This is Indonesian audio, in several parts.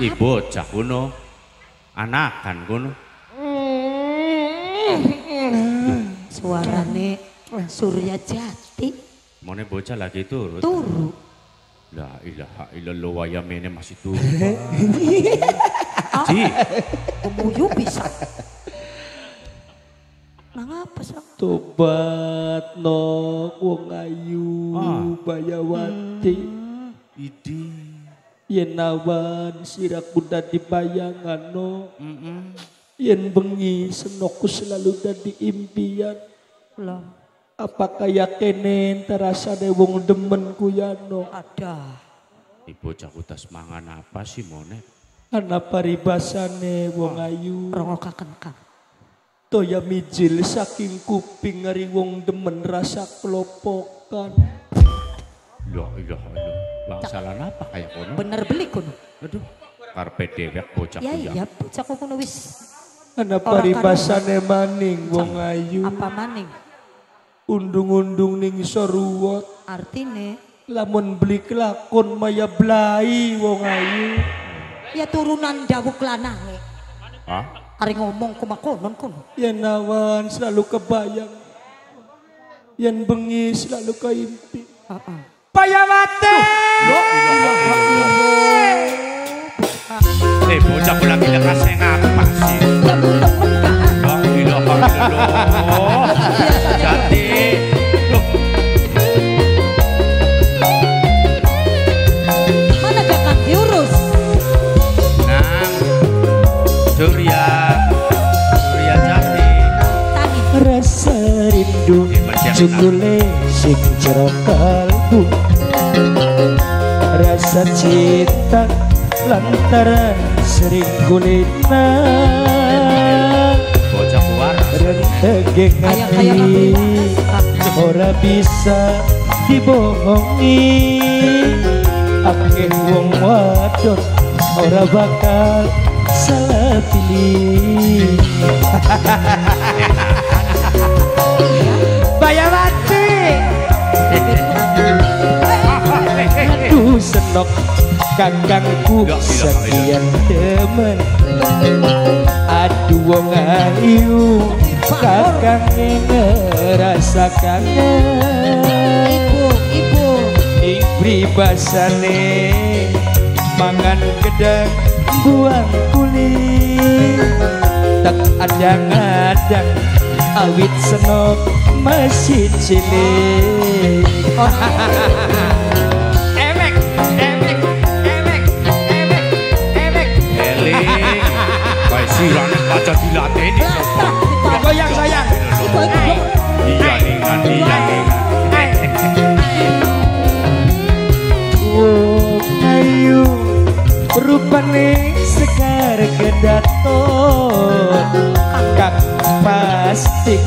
Ibu cah kuno. Anakan kuno. Suarane Surya Jati. Mone bocah lagi turut. Turu. La ilaha illallah wayamene masih turut. Ji. Kemuyu bisa. Nang apa sih? Tobat no wong ayu Bayawati. Idi. Yen awan siraku dadi bayangan no. Yen bengi senokku selalu dadi impian. Lah, apa kaya kene terasa de wong demenku yano. ada. Ibu cah utas mangan apa sih mone? Ana paribasane wong ayu. Rongokaken Kang. Toya mijil saking kuping ngari wong demen rasa kelopokan. La ilaha illallah. Bangsalan apa kayak kono? Bener beli kono. Aduh, karpe dewek bocah Ya kuya. iya, bocah kono wis. Ana paribasane maning wong ayu. Apa maning? Undung-undung ning soruwot. Artine Lamun beli kelakon maya blai wong ayu. ya turunan dawuk lanange. Hah? Ari ngomong kumakonon kono. Yen awan selalu kebayang. Yen bengi selalu keimpi. Heeh. Bayawati. Bocah pula kita kasih ngapa sih? La ilaha illallah. Jadi. Mana kakak diurus? Nang Surya Jati. Tangi. Rasa rindu cukule sing jero kalbu. Rasa cinta lantaran sering kulina. Bocah waras. Rentege hati ora bisa dibohongi. Akeh wong wadon ora bakal salah pilih. Bayawati. Aduh senok kakangku sekian temen. Aduh wong ayu kakang ngerasa kangen. Ibu. Ing pribasane mangan gedang buang kulit. Tak adang-adang awit senok masih cilik. Emek. Eling. Kayak sirane baca dilateni sopo. Goyang sayang. Iya ningan. Wong ayu rupane sekar kedaton. Kak pasti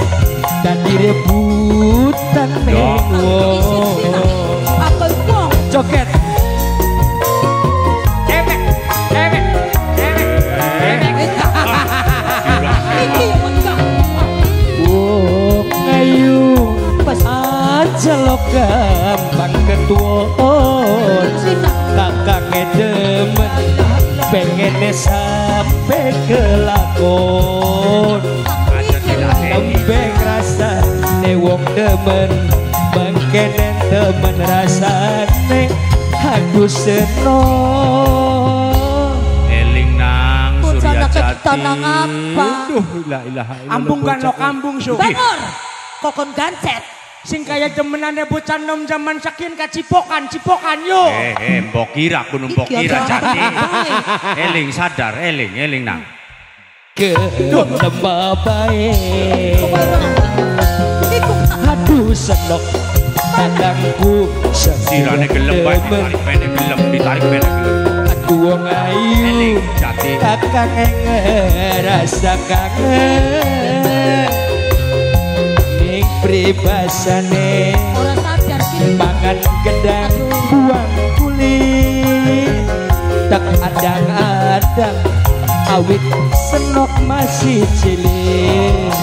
dadi rebutan ning wong. Apa itu? Joget. Emek. Iki menggak. Wong ayu aja lo gampang ketuon. Kakangnya demen pengennya sampai kelakon. Tembeng rasa ne wong demen mengkenen temen rasane. Aduh senong. Eling nang Surya Jati. Tanang apa? La ilaha illallah. Ambung kan lo kambung so. Bangor. Kokon gancet. Sing kaya demenane bocah nom zaman sakin ka cipokan yo. Mbok kira kuno mbok kira Jati. Eling sadar, eling nang. Kedon lembah bae. Aduh senok kakangku Sirane gelem bae ditarik pene gelem. Aduh wong ayu Eling Jati. kakang ngerasa kangen. Ning pribasane Ora sadar sih. mangan gedang buang kulit. Tak adang-adang awit senok masih cilik.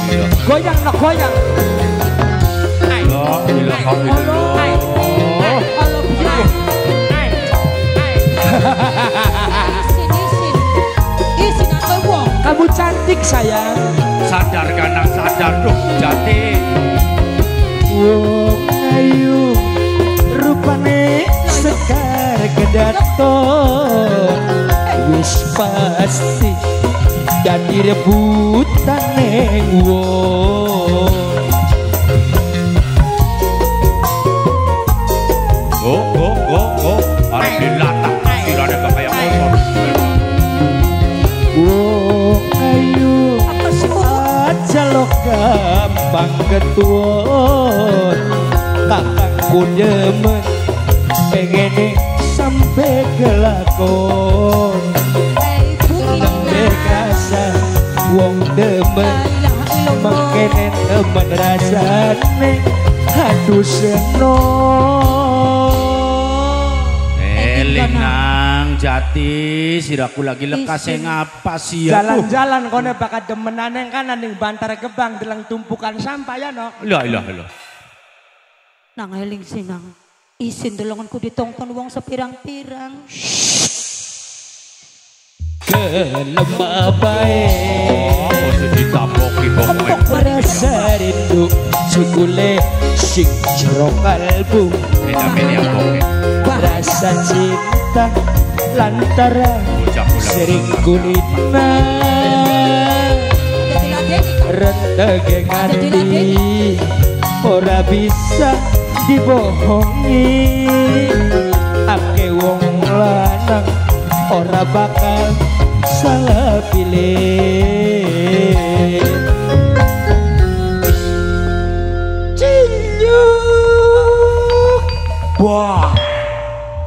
Goyang nak goyang. La ilaha illallah. Sini. cantik sayang. Sadar kanang sadar duh Jati. Wong ayu rupane sekar kedaton wis pasti dadi rebutan ning wong. Go arep dilatah kirane gak kayak motor. Wong ayu aja lo gampang ketuon kakakku demen pengen sampai kelakon nembe kasa wong demen makene temen rasane aduh seno. Eling nang Jati siraku lagi lekas ngapa sih ya. Jalan-jalan kone bakat demenan yang kanan ning Bantar Gebang delang tumpukan sampah ya no. Lah. Nang eling sinang. Isin dolonganku ditongkon wong sepirang-pirang. Kelemah baik Oh, ditapoki pokoknya. rasa rindu sukule sing jero kalbu. Beda-beda yang pokoknya. Rasa cinta lantaran sering kulitna rentege nganti ora bisa dibohongi. Ake wong lanang ora bakal salah pilih.